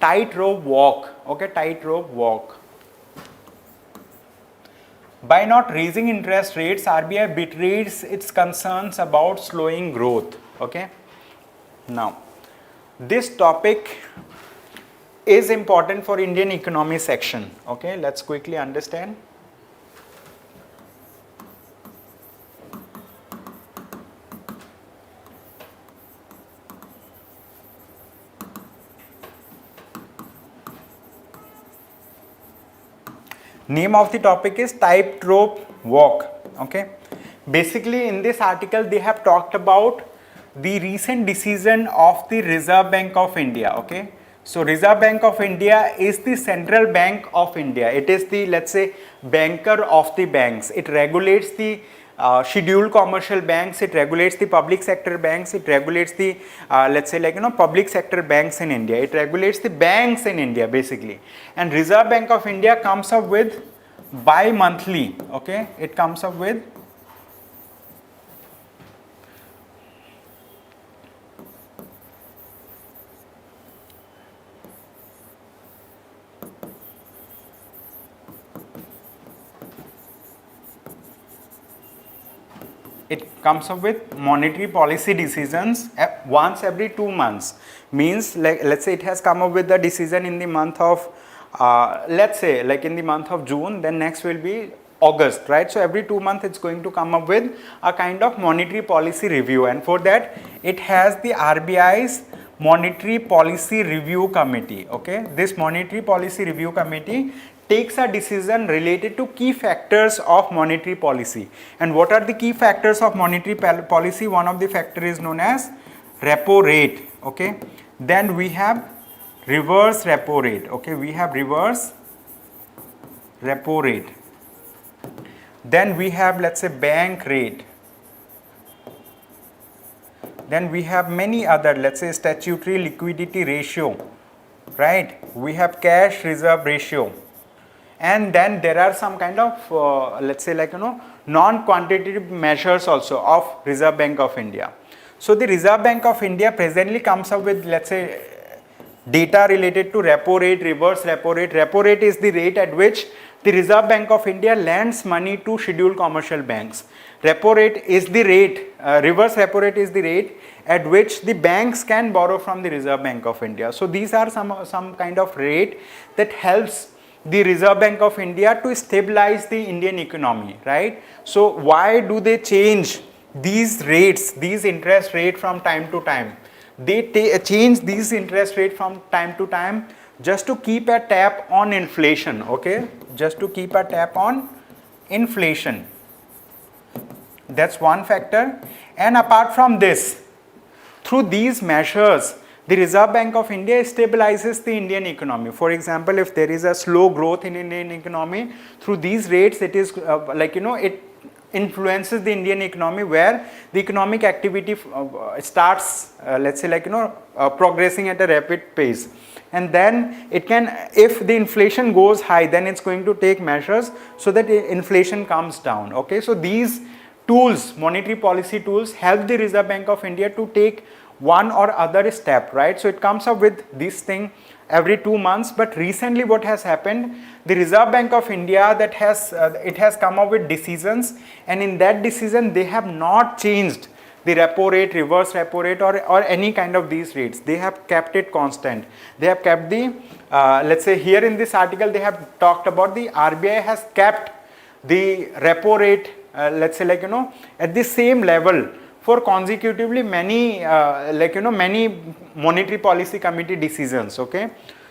tightrope walk. Okay, tightrope walk. By not raising interest rates, RBI betrays its concerns about slowing growth. Okay. Now, this topic is important for Indian economy section. Okay, let's quickly understand. Name of the topic is tightrope walk. Okay, basically in this article they have talked about the recent decision of the Reserve Bank of India. Okay, so Reserve Bank of India is the central bank of India. It is the, let's say, banker of the banks. It regulates the scheduled commercial banks, it regulates the public sector banks, it regulates the let's say, like, public sector banks in India, it regulates the banks in India basically. And Reserve Bank of India comes up with bi-monthly, okay, it comes up with monetary policy decisions once every 2 months. Means, like, let's say it has come up with the decision in the month of let's say, like, in the month of June, then next will be August, right? So every 2 months it's going to come up with a kind of monetary policy review, and for that it has the RBI's monetary policy review committee. Okay, this monetary policy review committee takes a decision related to key factors of monetary policy. And what are the key factors of monetary policy? One of the factor is known as repo rate. Okay, then we have reverse repo rate. Okay, we have reverse repo rate. Then we have, let's say, bank rate. Then we have many other, let's say, statutory liquidity ratio, right? We have cash reserve ratio. And then there are some kind of let's say, like, non-quantitative measures also of Reserve Bank of India. So the Reserve Bank of India presently comes up with, let's say, data related to repo rate, reverse repo rate. Repo rate is the rate at which the Reserve Bank of India lends money to scheduled commercial banks. Repo rate is the rate, reverse repo rate is the rate at which the banks can borrow from the Reserve Bank of India. So these are some kind of rate that helps the Reserve Bank of India to stabilize the Indian economy, right? So why do they change these rates, these interest rate from time to time? They change these interest rate from time to time just to keep a tap on inflation. Okay, just to keep a tap on inflation. That's one factor. And apart from this, through these measures, the Reserve Bank of India stabilizes the Indian economy. For example, if there is a slow growth in Indian economy, through these rates, it is it influences the Indian economy, where the economic activity starts, let's say, progressing at a rapid pace. And then it can, if the inflation goes high, then it's going to take measures so that inflation comes down. Okay, so these tools, monetary policy tools, help the Reserve Bank of India to take one or other step, right? So it comes up with this thing every 2 months. But recently what has happened, the Reserve Bank of India, that has it has come up with decisions, and in that decision they have not changed the repo rate, reverse repo rate, or any kind of these rates. They have kept it constant. They have kept the let's say, here in this article they have talked about the RBI has kept the repo rate let's say, at the same level for consecutively many many monetary policy committee decisions. Okay,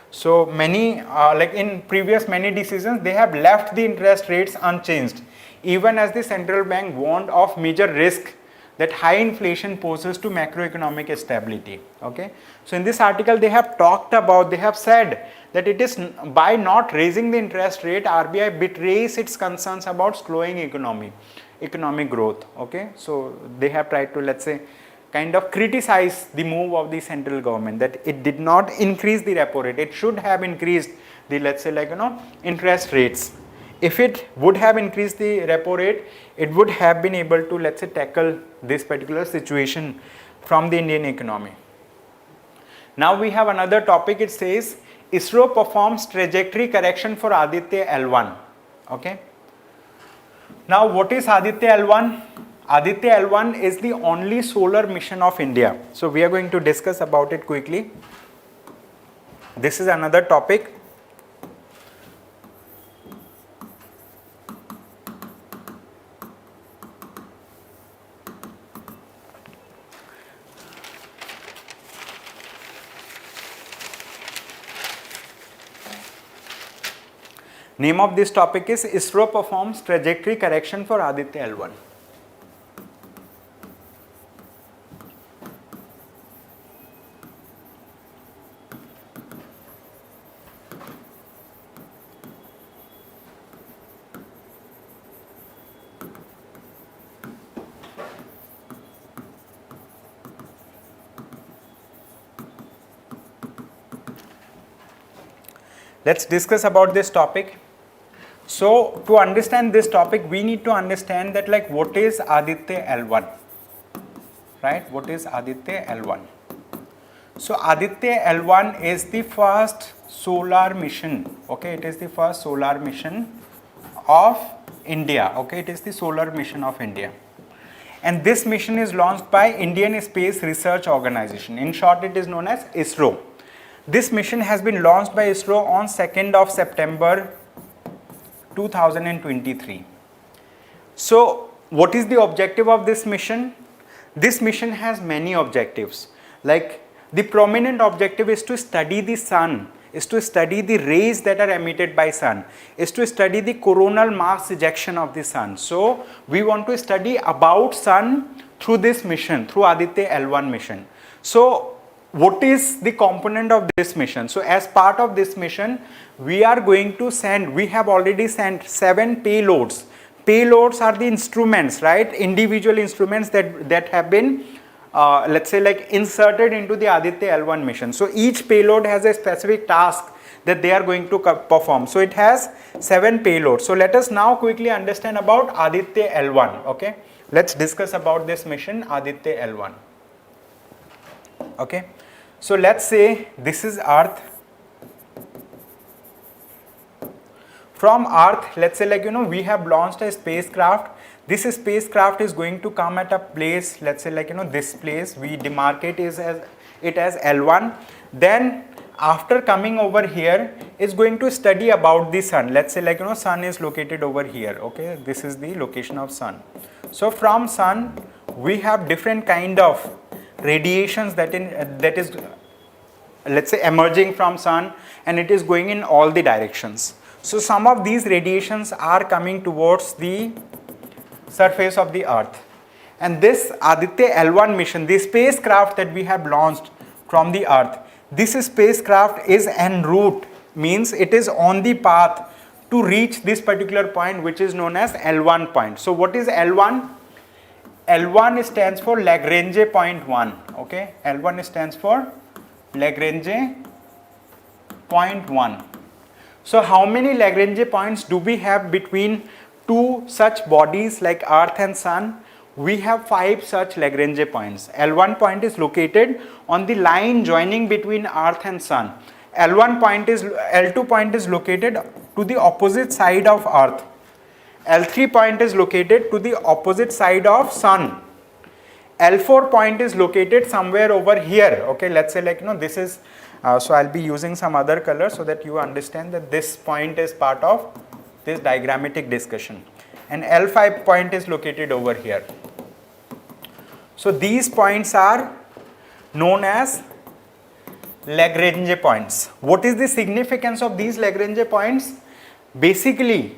so many like in previous many decisions they have left the interest rates unchanged, even as the central bank warned of major risk that high inflation poses to macroeconomic stability. Okay, so in this article they have talked about, they have said that it is by not raising the interest rate, RBI betrays its concerns about slowing economic growth. Okay, so they have tried to, let's say, kind of criticize the move of the central government, that it did not increase the repo rate. It should have increased the, let's say, interest rates. If it would have increased the repo rate, it would have been able to, let's say, tackle this particular situation from the Indian economy. Now we have another topic. It says ISRO performs trajectory correction for Aditya L1. Okay. Now what is Aditya L1? Aditya L1 is the only solar mission of India. So we are going to discuss about it quickly. This is another topic. Name of this topic is ISRO performs trajectory correction for Aditya L1. Let's discuss about this topic. So to understand this topic, we need to understand that like what is Aditya L1, right? What is Aditya L1? So Aditya L1 is the first solar mission, okay? It is the first solar mission of India, okay? It is the solar mission of India. And this mission is launched by Indian Space Research Organization. In short, it is known as ISRO. This mission has been launched by ISRO on 2nd of September 2023. So what is the objective of this mission? This mission has many objectives. Like the prominent objective is to study the sun, is to study the rays that are emitted by sun, is to study the coronal mass ejection of the sun. So we want to study about sun through this mission, through Aditya L1 mission. So what is the component of this mission? So as part of this mission, we are going to send, we have already sent 7 payloads. Payloads are the instruments, right? Individual instruments that have been, let's say like inserted into the Aditya L1 mission. So each payload has a specific task that they are going to perform. So it has 7 payloads. So let us now quickly understand about Aditya L1, okay? Let's discuss about this mission, Aditya L1. Okay, so let's say this is Earth. From Earth, let's say like we have launched a spacecraft. This spacecraft is going to come at a place, let's say like this place, we demarcate it as L1. Then after coming over here, it's going to study about the sun. Let's say like sun is located over here, okay? This is the location of sun. So from sun, we have different kind of radiations that is let's say emerging from sun, and it is going in all the directions. So some of these radiations are coming towards the surface of the earth, and this Aditya L1 mission, the spacecraft that we have launched from the earth, this spacecraft is en route, means it is on the path to reach this particular point, which is known as L1 point. So what is L1? L1 stands for Lagrange point 1, okay? L1 stands for Lagrange point 1. So how many Lagrange points do we have between two such bodies like Earth and Sun? We have 5 such Lagrange points. L1 point is located on the line joining between Earth and Sun. L2 point is located to the opposite side of Earth. L3 point is located to the opposite side of sun. L4 point is located somewhere over here, okay? Let's say like this is so I'll be using some other color so that you understand that this point is part of this diagrammatic discussion, and L5 point is located over here. So these points are known as Lagrange points. What is the significance of these Lagrange points? Basically,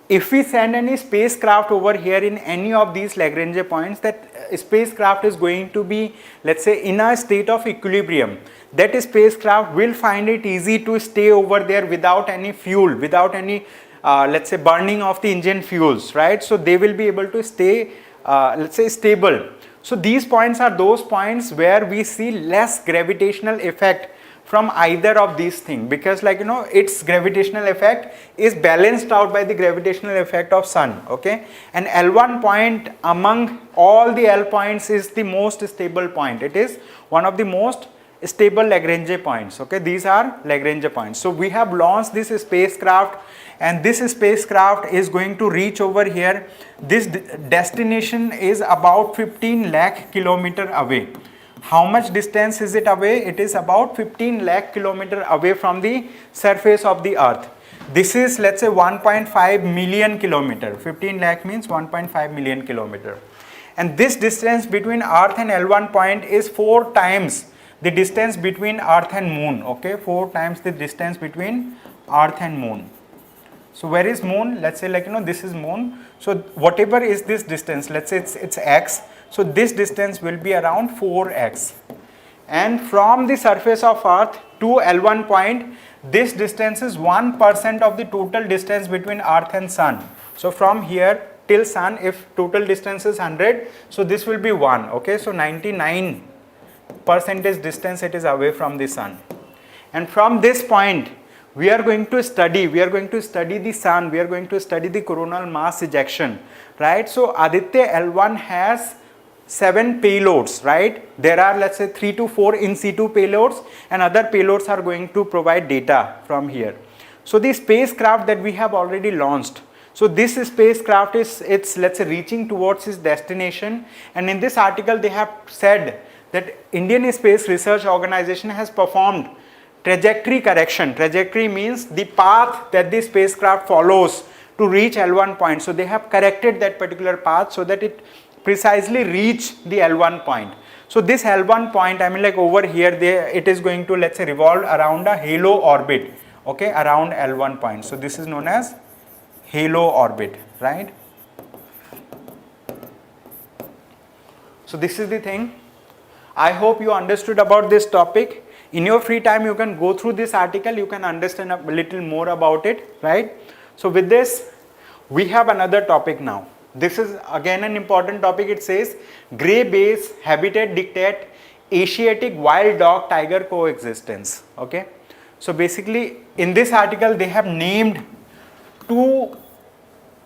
if we send any spacecraft over here in any of these Lagrange points, that spacecraft is going to be, let's say, in a state of equilibrium. That spacecraft will find it easy to stay over there without any fuel, without any, let's say, burning of the engine fuels, right? So they will be able to stay, let's say, stable. So these points are those points where we see less gravitational effect from either of these things, because like its gravitational effect is balanced out by the gravitational effect of sun, okay? And L1 point among all the L points is the most stable point. It is one of the most stable Lagrange points, okay? These are Lagrange points. So we have launched this spacecraft, and this spacecraft is going to reach over here. This destination is about 15 lakh kilometer away. How much distance is it away? It is about 15 lakh kilometer away from the surface of the earth. This is, let's say, 1.5 million kilometer. 15 lakh means 1.5 million kilometer. And this distance between earth and L1 point is 4 times the distance between earth and moon, okay? 4 times the distance between earth and moon. So where is moon? Let's say this is moon. So whatever is this distance, let's say it's x. So this distance will be around 4x. And from the surface of earth to L1 point, this distance is 1% of the total distance between earth and sun. So from here till sun, if total distance is 100, so this will be 1. Okay, so 99% distance it is away from the sun. And from this point, we are going to study the sun, we are going to study the coronal mass ejection, right? So Aditya L1 has 7 payloads, right? There are, let's say, 3 to 4 in situ payloads, and other payloads are going to provide data from here. So the spacecraft that we have already launched, so this spacecraft it's let's say reaching towards its destination, and in this article they have said that Indian Space Research Organization has performed trajectory correction. Trajectory means the path that the spacecraft follows to reach L1 point. So they have corrected that particular path so that it precisely reach the L1 point. So this L1 point, I mean, like over here, it is going to, let's say, revolve around a halo orbit, okay, around L1 point. So this is known as halo orbit, right? So this is the thing. I hope you understood about this topic. In your free time, you can go through this article, you can understand a little more about it, right? So with this, we have another topic now. This is again an important topic. It says grey base habitat dictate Asiatic wild dog tiger coexistence. Okay, so basically in this article they have named 2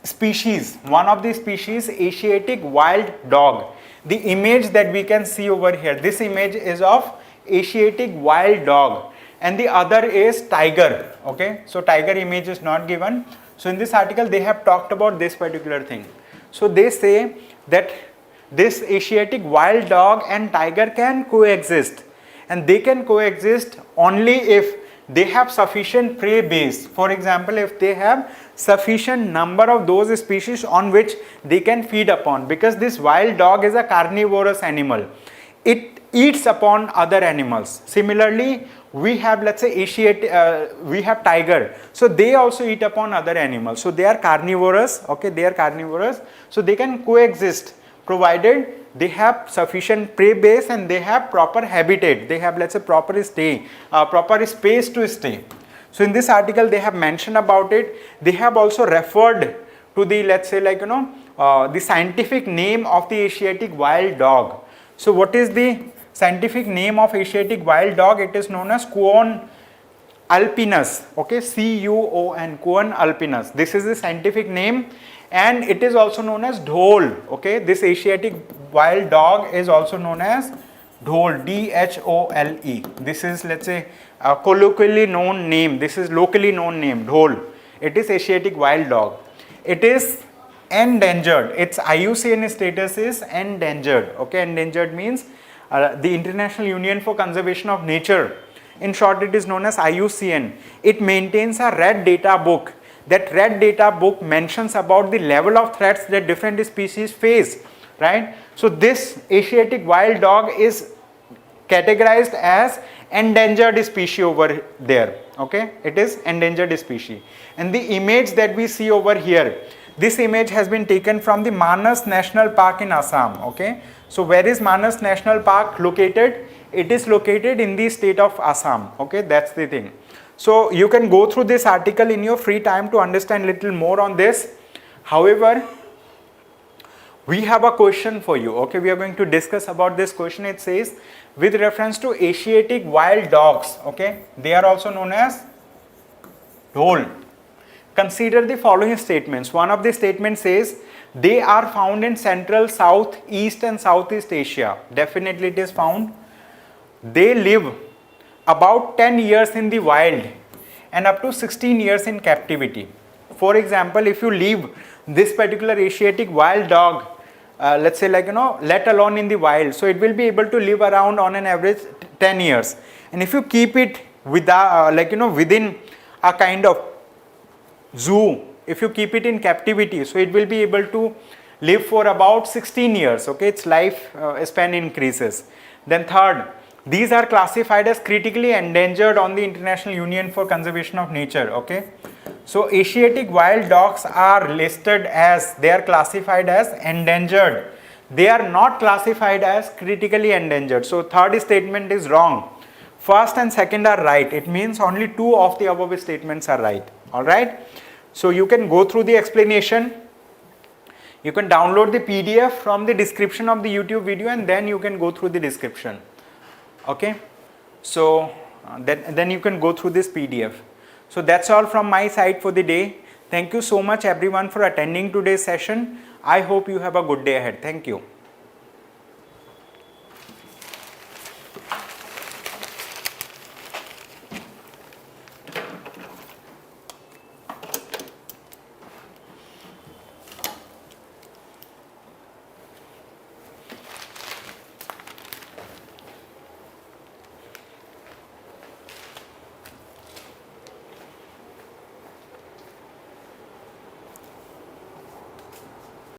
species. One of the species Asiatic wild dog. The image that we can see over here, this image is of Asiatic wild dog, and the other is tiger. Okay, so tiger image is not given. So in this article they have talked about this particular thing. So they say that this Asiatic wild dog and tiger can coexist, and they can coexist only if they have sufficient prey base. For example, if they have sufficient number of those species on which they can feed upon, because this wild dog is a carnivorous animal. It eats upon other animals. Similarly, we have, let's say, we have tiger, so they also eat upon other animals. So they are carnivorous. Okay, they are carnivorous, so they can coexist provided they have sufficient prey base and they have proper habitat. They have, let's say, proper space to stay. So in this article they have mentioned about it. They have also referred to the, let's say, the scientific name of the Asiatic wild dog. So what is the scientific name of Asiatic wild dog? It is known as Cuon alpinus. Okay, C-U-O-N, Cuon alpinus. This is the scientific name, and it is also known as dhole. Okay, this Asiatic wild dog is also known as dhole, D-H-O-L-E. This is, let's say, a colloquially known name. This is locally known name, dhole. It is Asiatic wild dog. It is endangered. Its IUCN status is endangered. Okay, endangered means the International Union for Conservation of Nature, in short it is known as IUCN. It maintains a red data book. That red data book mentions about the level of threats that different species face, right? So this Asiatic wild dog is categorized as endangered species over there. Okay, it is endangered species. And the image that we see over here, this image has been taken from the Manas National Park in Assam. Okay, so where is Manas National Park located? It is located in the state of Assam. Okay, that's the thing. So you can go through this article in your free time to understand little more on this. However, we have a question for you. Okay, we are going to discuss about this question. It says, with reference to Asiatic wild dogs, okay, they are also known as dhole. Consider the following statements. One of the statements says, they are found in Central, South, East and Southeast Asia. Definitely it is found. They live about 10 years in the wild and up to 16 years in captivity. For example, if you leave this particular Asiatic wild dog, let's say let alone in the wild, so it will be able to live around on an average 10 years. And if you keep it with within a kind of zoo, if you keep it in captivity, so it will be able to live for about 16 years. Okay, its life span increases. Then third, these are classified as critically endangered on the International Union for Conservation of Nature. Okay, So Asiatic wild dogs are listed as, they are classified as endangered. They are not classified as critically endangered. So third statement is wrong. First and second are right. It means only two of the above statements are right. Alright. So you can go through the explanation. You can download the PDF from the description of the YouTube video, and then you can go through the description. Okay. So then you can go through this PDF. So that's all from my side for the day. Thank you so much everyone for attending today's session. I hope you have a good day ahead. Thank you.